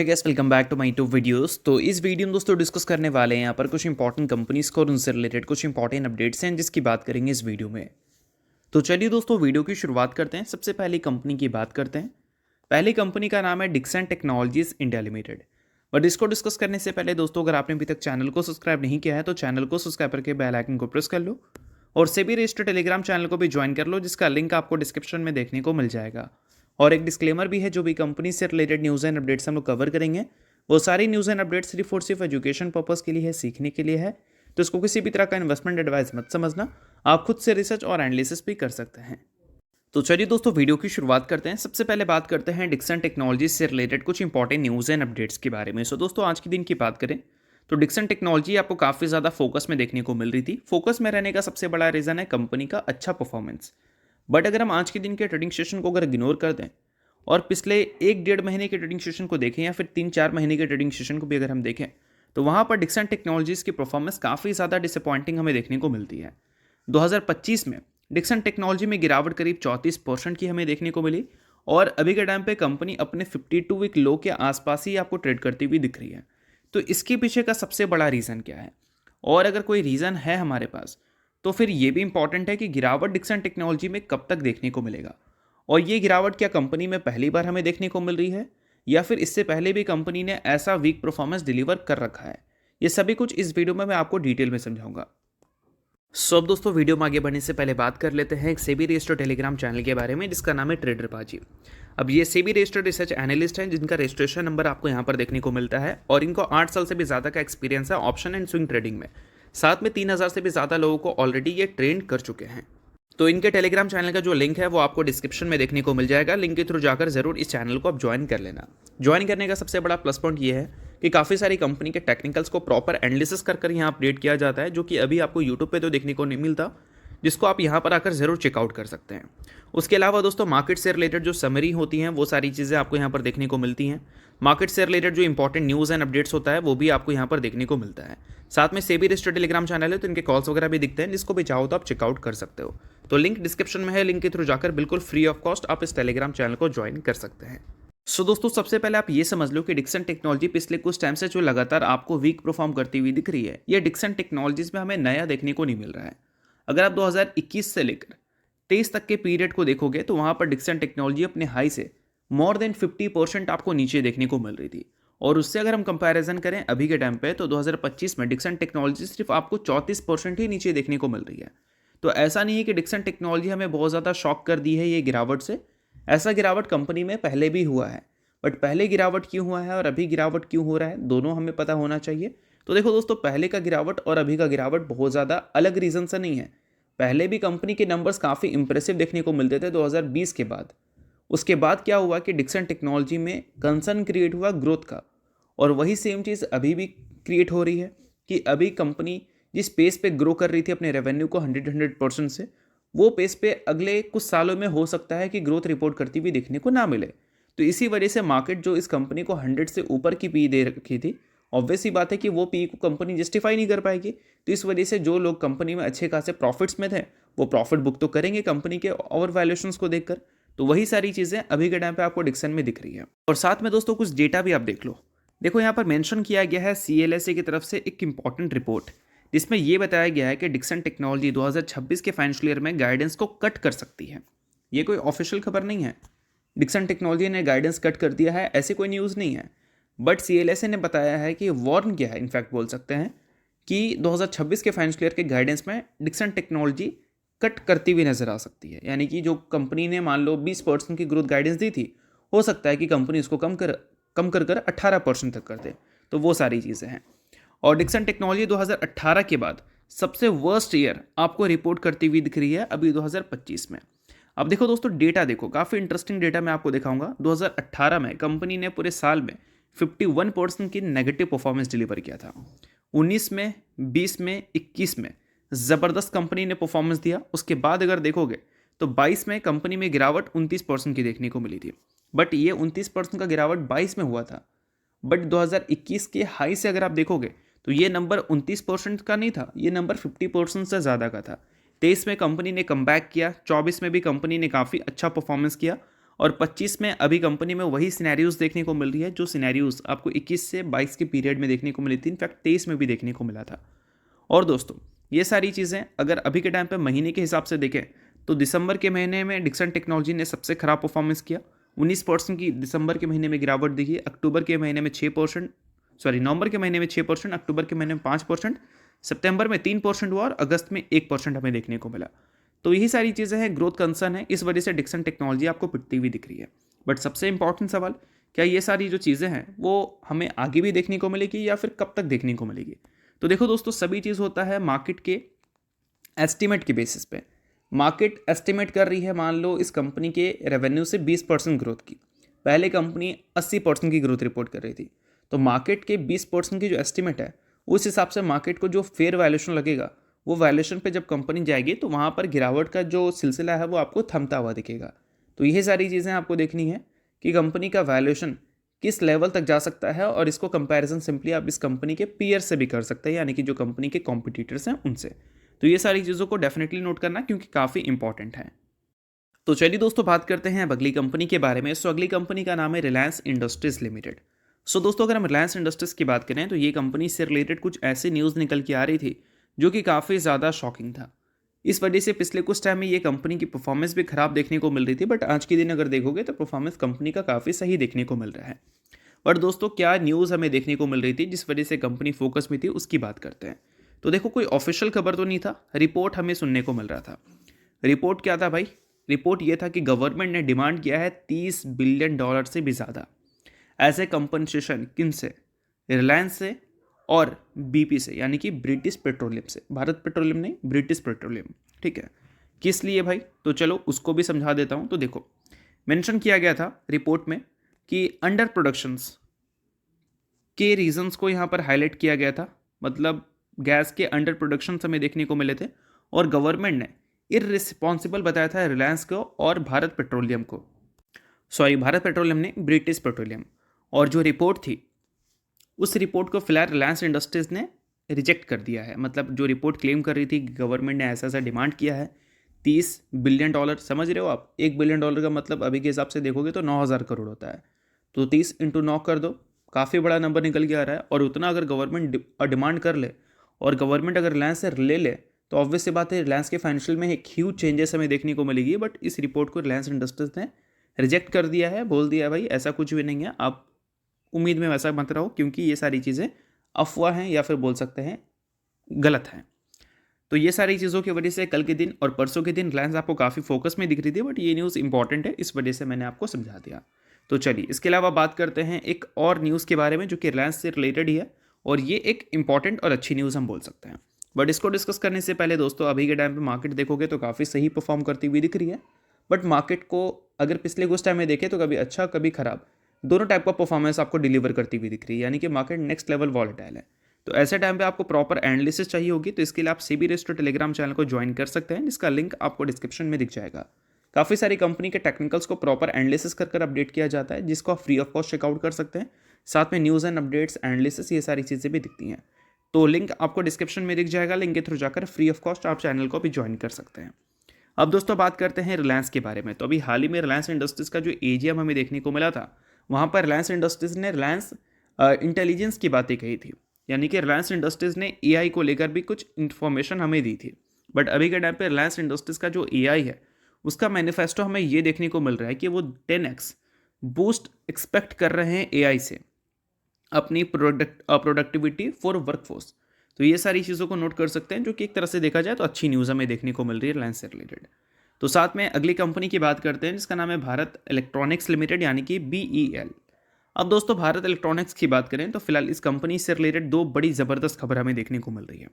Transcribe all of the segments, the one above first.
Hey guys, welcome back to my two videos. तो इस video में दोस्तों डिस्कस करने वाले हैं यहाँ पर कुछ इंपॉर्टेंट कंपनीज को और उनसे रिलेटेड कुछ इंपॉर्टेंट अपडेट्स हैं जिसकी बात करेंगे इस वीडियो में। तो चलिए दोस्तों वीडियो की शुरुआत करते हैं। सबसे पहली कंपनी की बात करते हैं। पहली कंपनी का नाम है Dixon technologies India limited. But इसको डिस्कस करने से पहले दोस्तों, अगर आपने अभी तक चैनल को सब्सक्राइब नहीं किया है तो चैनल को सब्सक्राइब करके बेल आइकन को प्रेस कर लो और सेबी रजिस्टर्ड टेलीग्राम चैनल को भी ज्वाइन कर लो, जिसका लिंक आपको डिस्क्रिप्शन में देखने को मिल जाएगा। और एक डिस्क्लेमर भी है, जो भी कंपनी से रिलेटेड न्यूज़ एंड अपडेट्स हम लोग कवर करेंगे वो सारी न्यूज़ एंड अपडेट्स सिर्फ और सिर्फ एजुकेशन पर्पस के लिए है, सीखने के लिए है। तो इसको किसी भी तरह का इन्वेस्टमेंट एडवाइस मत समझना, आप खुद से रिसर्च और एनालिसिस भी कर सकते हैं। तो चलिए दोस्तों वीडियो की शुरुआत करते हैं। सबसे पहले बात करते हैं डिक्सन टेक्नोलॉजी से रिलेटेड कुछ इंपॉर्टेंट न्यूज़ एंड अपडेट्स के बारे में। सो दोस्तों आज के दिन की बात करें तो डिक्सन टेक्नोलॉजी आपको काफ़ी ज़्यादा फोकस में देखने को मिल रही थी। फोकस में रहने का सबसे बड़ा रीज़न है कंपनी का अच्छा परफॉर्मेंस। बट अगर हम आज के दिन के ट्रेडिंग सेशन को अगर इग्नोर कर दें और पिछले 1-1.5 महीने के ट्रेडिंग सेशन को देखें या फिर 3-4 महीने के ट्रेडिंग सेशन को भी अगर हम देखें तो वहाँ पर डिक्सन टेक्नोलॉजीज़ की परफॉर्मेंस काफ़ी ज़्यादा डिसअपॉइंटिंग हमें देखने को मिलती है। 2025 में डिक्सन टेक्नोलॉजी में गिरावट करीब 34% की हमें देखने को मिली और अभी के टाइम पे कंपनी अपने 52 वीक लो के आसपास ही आपको ट्रेड करती हुई दिख रही है। तो इसके पीछे का सबसे बड़ा रीज़न क्या है, और अगर कोई रीज़न है हमारे पास तो फिर ये भी इंपॉर्टेंट है कि गिरावट डिक्सन टेक्नोलॉजी में कब तक देखने को मिलेगा, और ये गिरावट क्या कंपनी में पहली बार हमें देखने को मिल रही है या फिर इससे पहले भी कंपनी ने ऐसा वीक परफॉर्मेंस डिलीवर कर रखा है। ये सभी कुछ इस वीडियो में मैं आपको डिटेल में समझाऊंगा। सो अब दोस्तों वीडियो में आगे बढ़ने से पहले बात कर लेते हैं एक सेबी रजिस्टर्ड टेलीग्राम चैनल के बारे में जिसका नाम है ट्रेडर बाजी। अब ये सेबी रजिस्टर्ड रिसर्च एनालिस्ट हैं जिनका रजिस्ट्रेशन नंबर आपको यहाँ पर देखने को मिलता है और इनको 8 साल से भी ज़्यादा का एक्सपीरियंस है ऑप्शन एंड स्विंग ट्रेडिंग में। साथ में 3000 से भी ज़्यादा लोगों को ऑलरेडी ये ट्रेन कर चुके हैं। तो इनके टेलीग्राम चैनल का जो लिंक है वो आपको डिस्क्रिप्शन में देखने को मिल जाएगा। लिंक के थ्रू जाकर जरूर इस चैनल को आप ज्वाइन कर लेना। ज्वाइन करने का सबसे बड़ा प्लस पॉइंट ये है कि काफ़ी सारी कंपनी के टेक्निकल्स को प्रॉपर एनालिसिस कर यहाँ अपडेट किया जाता है, जो कि अभी आपको यूट्यूब पे तो देखने को नहीं मिलता, जिसको आप यहाँ पर आकर ज़रूर चेकआउट कर सकते हैं। उसके अलावा दोस्तों मार्केट से रिलेटेड जो समरी होती हैं वो सारी चीज़ें आपको यहाँ पर देखने को मिलती हैं। मार्केट से रिलेटेड जो इंपॉर्टेंट न्यूज़ एंड अपडेट्स होता है वो भी आपको यहाँ पर देखने को मिलता है। साथ में सेबी रजिस्टर्ड टेलीग्राम चैनल है तो इनके कॉल्स वगैरह भी दिखते हैं, जिसको भी चाहो तो आप चेकआउट कर सकते हो। तो लिंक डिस्क्रिप्शन में है, लिंक के थ्रू जाकर बिल्कुल फ्री ऑफ कॉस्ट आप इस टेलीग्राम चैनल को ज्वाइन कर सकते हैं। सो दोस्तों सबसे पहले आप ये समझ लो कि डिक्सन टेक्नोलॉजी पिछले कुछ टाइम से जो लगातार आपको वीक परफॉर्म करती हुई दिख रही है, ये डिक्सन टेक्नोलॉजीज में हमें नया देखने को नहीं मिल रहा है। अगर आप 2021 से लेकर 23 तक के पीरियड को देखोगे तो वहाँ पर डिक्सन टेक्नोलॉजी अपने हाई से मोर देन 50% आपको नीचे देखने को मिल रही थी। और उससे अगर हम कंपैरिजन करें अभी के टाइम पे तो 2025 में डिक्सन टेक्नोलॉजी सिर्फ आपको 34% ही नीचे देखने को मिल रही है। तो ऐसा नहीं है कि डिक्सन टेक्नोलॉजी हमें बहुत ज़्यादा शॉक कर दी है ये गिरावट से। ऐसा गिरावट कंपनी में पहले भी हुआ है, बट पहले गिरावट क्यों हुआ है और अभी गिरावट क्यों हो रहा है दोनों हमें पता होना चाहिए। तो देखो दोस्तों, पहले का गिरावट और अभी का गिरावट बहुत ज़्यादा अलग रीज़न से नहीं है। पहले भी कंपनी के नंबर्स काफ़ी इंप्रेसिव देखने को मिलते थे 2020 के बाद। उसके बाद क्या हुआ कि डिक्सन टेक्नोलॉजी में कंसर्न क्रिएट हुआ ग्रोथ का, और वही सेम चीज़ अभी भी क्रिएट हो रही है कि अभी कंपनी जिस पेस पे ग्रो कर रही थी अपने रेवेन्यू को 100% से, वो पेस पे अगले कुछ सालों में हो सकता है कि ग्रोथ रिपोर्ट करती हुई देखने को ना मिले। तो इसी वजह से मार्केट जो इस कंपनी को 100 से ऊपर की पी दे रखी थी, ऑब्वियस ही बात है कि वो पी को कंपनी जस्टिफाई नहीं कर पाएगी। तो इस वजह से जो लोग कंपनी में अच्छे खासे प्रॉफिट्स में थे वो प्रॉफिट बुक तो करेंगे कंपनी के ओवर वैल्यूएशंस को देखकर। तो वही सारी चीज़ें अभी के टाइम पे आपको डिक्सन में दिख रही है। और साथ में दोस्तों कुछ डेटा भी आप देख लो। देखो यहाँ पर मेंशन किया गया है CLSA की तरफ से एक इंपॉर्टेंट रिपोर्ट, जिसमें यह बताया गया है कि डिक्सन टेक्नोलॉजी 2026 के फाइनेंशियल ईयर में गाइडेंस को कट कर सकती है। ये कोई ऑफिशियल खबर नहीं है, डिक्सन टेक्नोलॉजी ने गाइडेंस कट कर दिया है ऐसी कोई न्यूज़ नहीं है, बट CLSA ने बताया है कि वार्न किया है, इनफैक्ट बोल सकते हैं कि 2026 के फाइनेंशियल ईयर के गाइडेंस में डिक्सन टेक्नोलॉजी कट करती हुई नजर आ सकती है। यानी कि जो कंपनी ने मान लो 20% की ग्रोथ गाइडेंस दी थी, हो सकता है कि कंपनी उसको कम कर 18% तक कर दे। तो वो सारी चीज़ें हैं। और डिक्सन टेक्नोलॉजी 2018 के बाद सबसे वर्स्ट ईयर आपको रिपोर्ट करती हुई दिख रही है अभी 2025 में। अब देखो दोस्तों, डेटा देखो, काफ़ी इंटरेस्टिंग डेटा मैं आपको दिखाऊंगा। 2018 में कंपनी ने पूरे साल में 51% की नेगेटिव परफॉर्मेंस डिलीवर किया था। 19 में, 20 में, 21 में ज़बरदस्त कंपनी ने परफॉर्मेंस दिया। उसके बाद अगर देखोगे तो 22 में कंपनी में गिरावट 29% की देखने को मिली थी, बट ये 29% का गिरावट 22 में हुआ था। बट 2021 के हाई से अगर आप देखोगे तो ये नंबर 29% का नहीं था, ये नंबर 50% से ज़्यादा का था। 23 में कंपनी ने कमबैक किया, 24 में भी कंपनी ने काफ़ी अच्छा परफॉर्मेंस किया, और 25 में अभी कंपनी में वही सिनेरियोज देखने को मिल रही है जो सिनेरियोज आपको 21 से 22 के पीरियड में देखने को मिली थी, इनफैक्ट 23 में भी देखने को मिला था। और दोस्तों ये सारी चीज़ें अगर अभी के टाइम पे महीने के हिसाब से देखें तो दिसंबर के महीने में डिक्सन टेक्नोलॉजी ने सबसे खराब परफॉर्मेंस किया, 19% की दिसंबर के महीने में गिरावट दिखी, अक्टूबर के महीने में 6%, नवंबर के महीने में 6%, अक्टूबर के महीने में 5%, सितंबर में 3% हुआ और अगस्त में 1% हमें देखने को मिला। तो यही सारी चीज़ें हैं, ग्रोथ कंसर्न है, इस वजह से डिक्सन टेक्नोलॉजी आपको पिटती हुई दिख रही है। बट सबसे इंपॉर्टेंट सवाल, क्या ये सारी जो चीज़ें हैं वो हमें आगे भी देखने को मिलेगी या फिर कब तक देखने को मिलेगी? तो देखो दोस्तों, सभी चीज़ होता है मार्केट के एस्टिमेट के बेसिस पे। मार्केट एस्टिमेट कर रही है मान लो इस कंपनी के रेवेन्यू से 20% ग्रोथ की, पहले कंपनी 80% की ग्रोथ रिपोर्ट कर रही थी। तो मार्केट के 20% की जो एस्टिमेट है उस हिसाब से मार्केट को जो फेयर वैल्यूएशन लगेगा वो वैल्यूएशन पे जब कंपनी जाएगी तो वहाँ पर गिरावट का जो सिलसिला है वो आपको थमता हुआ दिखेगा। तो यही सारी चीज़ें आपको देखनी है कि कंपनी का वैल्यूएशन किस लेवल तक जा सकता है, और इसको कंपैरिजन सिंपली आप इस कंपनी के पीयर से भी कर सकते हैं, यानी कि जो कंपनी के कॉम्पिटिटर्स हैं उनसे। तो ये सारी चीज़ों को डेफिनेटली नोट करना क्योंकि काफ़ी इंपॉर्टेंट है। तो चलिए दोस्तों बात करते हैं अब अगली कंपनी के बारे में। सो अगली कंपनी का नाम है रिलायंस इंडस्ट्रीज लिमिटेड। सो दोस्तों अगर हम रिलायंस इंडस्ट्रीज की बात करें तो ये कंपनी से रिलेटेड कुछ ऐसी न्यूज़ निकल के आ रही थी जो कि काफ़ी ज़्यादा शॉकिंग था। इस वजह से पिछले कुछ टाइम में ये कंपनी की परफॉर्मेंस भी खराब देखने को मिल रही थी, बट आज के दिन अगर देखोगे तो परफॉर्मेंस कंपनी का काफ़ी सही देखने को मिल रहा है। बट दोस्तों क्या न्यूज़ हमें देखने को मिल रही थी जिस वजह से कंपनी फोकस में थी, उसकी बात करते हैं। तो देखो कोई ऑफिशियल खबर तो नहीं था, रिपोर्ट हमें सुनने को मिल रहा था। रिपोर्ट क्या था भाई? रिपोर्ट ये था कि गवर्नमेंट ने डिमांड किया है $30 बिलियन से भी ज़्यादा एज ए कंपनसेशन। किन से? रिलायंस से और बीपी से, यानी कि ब्रिटिश पेट्रोलियम से। भारत पेट्रोलियम नहीं, ब्रिटिश पेट्रोलियम। ठीक है, किस लिए भाई? तो चलो उसको भी समझा देता हूँ। तो देखो मेंशन किया गया था रिपोर्ट में कि अंडर प्रोडक्शंस के रीजंस को यहाँ पर हाईलाइट किया गया था। मतलब गैस के अंडर प्रोडक्शन हमें देखने को मिले थे और गवर्नमेंट ने इररिस्पॉन्सिबल बताया था रिलायंस को और भारत पेट्रोलियम को। भारत पेट्रोलियम ने ब्रिटिश पेट्रोलियम। और जो रिपोर्ट थी उस रिपोर्ट को फिलहाल रिलायंस इंडस्ट्रीज ने रिजेक्ट कर दिया है। मतलब जो रिपोर्ट क्लेम कर रही थी गवर्नमेंट ने ऐसा ऐसा डिमांड किया है $30 बिलियन, समझ रहे हो आप? $1 बिलियन का मतलब अभी के हिसाब से देखोगे तो 9,000 करोड़ होता है। तो 30 × 9 कर दो, काफ़ी बड़ा नंबर निकल के आ रहा है। और उतना अगर गवर्नमेंट डिमांड कर ले और गवर्नमेंट अगर रिलायंस से ले ले तो ऑब्वियस सी बात है रिलायंस के फाइनेंशियल में एक ह्यूज चेंजेस हमें देखने को मिलेगी। बट इस रिपोर्ट को रिलायंस इंडस्ट्रीज ने रिजेक्ट कर दिया है, बोल दिया भाई ऐसा कुछ भी नहीं है, आप उम्मीद में वैसा मत रहो, क्योंकि ये सारी चीज़ें अफवाह हैं या फिर बोल सकते हैं गलत हैं। तो ये सारी चीज़ों की वजह से कल के दिन और परसों के दिन रिलायंस आपको काफ़ी फोकस में दिख रही थी, बट ये न्यूज़ इंपॉर्टेंट है, इस वजह से मैंने आपको समझा दिया। तो चलिए इसके अलावा बात करते हैं एक और न्यूज़ के बारे में जो कि रिलायंस से रिलेटेड ही है, और ये एक इंपॉर्टेंट और अच्छी न्यूज़ हम बोल सकते हैं। बट इसको डिस्कस करने से पहले दोस्तों अभी के टाइम पे मार्केट देखोगे तो काफ़ी सही परफॉर्म करती हुई दिख रही है। बट मार्केट को अगर पिछले कुछ टाइम में देखें तो कभी अच्छा कभी खराब, दोनों टाइप का परफॉर्मेंस आपको डिलीवर करती हुई दिख रही है, यानी कि मार्केट नेक्स्ट लेवल वॉलेटाइल है। तो ऐसे टाइम पे आपको प्रॉपर एनालिसिस चाहिए होगी, तो इसके लिए आप सेबी रजिस्टर्ड टेलीग्राम चैनल को ज्वाइन कर सकते हैं, जिसका लिंक आपको डिस्क्रिप्शन में दिख जाएगा। काफ़ी सारी कंपनी के टेक्निकल्स को प्रॉपर एनालिसिस कर अपडेट किया जाता है, जिसको आप फ्री ऑफ कॉस्ट चेकआउट कर सकते हैं। साथ में न्यूज़ एंड अपडेट्स, एनालिसिस, ये सारी चीज़ें भी दिखती हैं। तो लिंक आपको डिस्क्रिप्शन में दिख जाएगा, लिंक के थ्रू जाकर फ्री ऑफ कॉस्ट आप चैनल को भी ज्वाइन कर सकते हैं। अब दोस्तों बात करते हैं रिलायंस के बारे में। तो अभी हाल ही में रिलायंस इंडस्ट्रीज़ का जो एजीएम हमें देखने को मिला था, वहाँ पर रिलायंस इंडस्ट्रीज़ ने रिलायंस इंटेलिजेंस की बातें कही थी, यानी कि रिलायंस इंडस्ट्रीज़ ने एआई को लेकर भी कुछ इन्फॉर्मेशन हमें दी थी। बट अभी के टाइम पे रिलायंस इंडस्ट्रीज़ का जो एआई है उसका मैनिफेस्टो हमें ये देखने को मिल रहा है कि वो 10x बूस्ट एक्सपेक्ट कर रहे हैं एआई से अपनी प्रोडक्टिविटी फॉर वर्कफोर्स। तो ये सारी चीज़ों को नोट कर सकते हैं, जो कि एक तरह से देखा जाए तो अच्छी न्यूज़ हमें देखने को मिल रही है रिलायंस से रिलेटेड। तो साथ में अगली कंपनी की बात करते हैं जिसका नाम है भारत इलेक्ट्रॉनिक्स लिमिटेड, यानी कि BEL। अब दोस्तों भारत इलेक्ट्रॉनिक्स की बात करें तो फिलहाल इस कंपनी से रिलेटेड दो बड़ी ज़बरदस्त खबर हमें देखने को मिल रही है।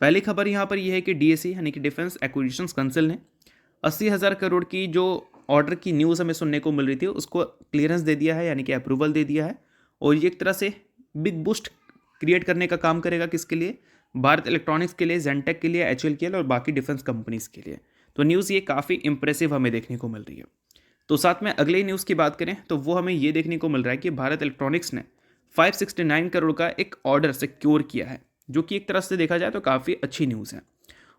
पहली खबर यहाँ पर यह है कि DSC यानी कि डिफेंस एक्विजिशंस काउंसिल ने 80,000 करोड़ की जो ऑर्डर की न्यूज़ हमें सुनने को मिल रही थी उसको क्लियरेंस दे दिया है, यानी कि अप्रूवल दे दिया है। और ये एक तरह से बिग बूस्ट क्रिएट करने का काम करेगा, किसके लिए? भारत इलेक्ट्रॉनिक्स के लिए, जेनटेक के लिए, HAL और बाकी डिफेंस कंपनीज के लिए। तो न्यूज़ ये काफ़ी इंप्रेसिव हमें देखने को मिल रही है। तो साथ में अगले न्यूज़ की बात करें तो वो हमें ये देखने को मिल रहा है कि भारत इलेक्ट्रॉनिक्स ने 569 करोड़ का एक ऑर्डर सिक्योर किया है, जो कि एक तरह से देखा जाए तो काफ़ी अच्छी न्यूज़ है।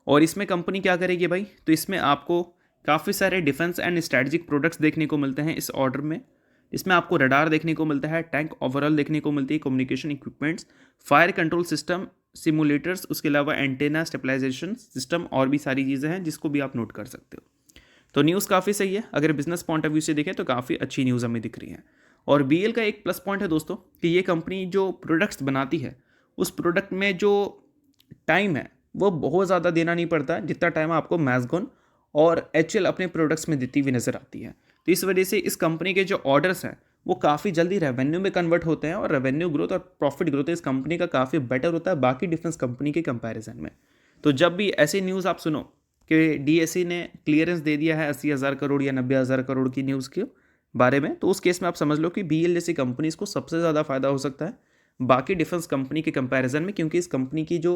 और इसमें कंपनी क्या करेगी भाई? तो इसमें आपको काफ़ी सारे डिफेंस एंड स्ट्रेटजिक प्रोडक्ट्स देखने को मिलते हैं इस ऑर्डर में। इसमें आपको रडार देखने को मिलता है, टैंक ओवरऑल देखने को मिलती है, communication equipments, fire control system, simulators, उसके अलावा एंटेना स्टेबलाइजेशन सिस्टम और भी सारी चीज़ें हैं जिसको भी आप नोट कर सकते हो। तो न्यूज़ काफ़ी सही है, अगर बिजनेस पॉइंट ऑफ व्यू से देखें तो काफ़ी अच्छी न्यूज़ हमें दिख रही है। और BL का एक प्लस पॉइंट है दोस्तों कि ये कंपनी जो प्रोडक्ट्स बनाती है उस प्रोडक्ट में जो टाइम है वो बहुत ज़्यादा देना नहीं पड़ता जितना टाइम आपको मैज़गॉन और HL अपने प्रोडक्ट्स में देती हुई नज़र आती है। तो इस वजह से इस कंपनी के जो ऑर्डर्स हैं वो काफ़ी जल्दी रेवेन्यू में कन्वर्ट होते हैं और रेवेन्यू ग्रोथ और प्रॉफिट ग्रोथ इस कंपनी का काफ़ी बेटर होता है बाकी डिफेंस कंपनी के कंपैरिजन में। तो जब भी ऐसी न्यूज़ आप सुनो कि DSE ने क्लियरेंस दे दिया है 80,000 करोड़ या 90,000 करोड़ की न्यूज़ के बारे में, तो उस केस में आप समझ लो कि BL जैसी कंपनीज को सबसे ज़्यादा फायदा हो सकता है बाकी डिफेंस कंपनी के कंपैरिजन में, क्योंकि इस कंपनी की जो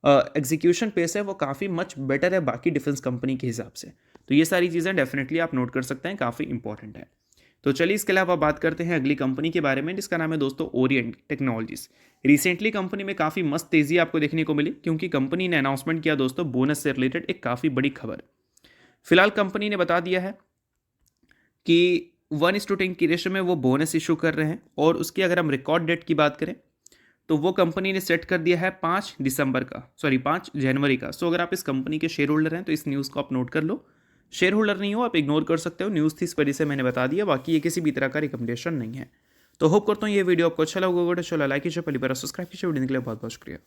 एग्जीक्यूशन पेस है वो काफ़ी मच बेटर है बाकी डिफेंस कंपनी के हिसाब से। तो ये सारी चीज़ें डेफिनेटली आप नोट कर सकते हैं, काफ़ी इंपॉर्टेंट है। तो चलिए इसके अलावा बात करते हैं अगली कंपनी के बारे में जिसका नाम है दोस्तों ओरिएंट टेक्नोलॉजीज। रिसेंटली कंपनी में काफ़ी मस्त तेज़ी आपको देखने को मिली क्योंकि कंपनी ने अनाउंसमेंट किया दोस्तों बोनस से रिलेटेड एक काफ़ी बड़ी खबर। फिलहाल कंपनी ने बता दिया है कि 1:10 की रेशो में वो बोनस इशू कर रहे हैं और उसकी अगर हम रिकॉर्ड डेट की बात करें तो वो कंपनी ने सेट कर दिया है 5 जनवरी का। सो अगर आप इस कंपनी के शेयर होल्डर हैं तो इस न्यूज़ को आप नोट कर लो। शेयर होल्डर नहीं हो आप इग्नोर कर सकते हो, न्यूज़ थी इस वजह से मैंने बता दिया, बाकी ये किसी भी तरह का रिकमेंडेशन नहीं है। तो होप करता हूँ ये वीडियो आपको अच्छा लगा होगा। चलो लाइक कीजिए, पहली बार सब्सक्राइब कीजिए। वीडियो के लिए बहुत बहुत शुक्रिया।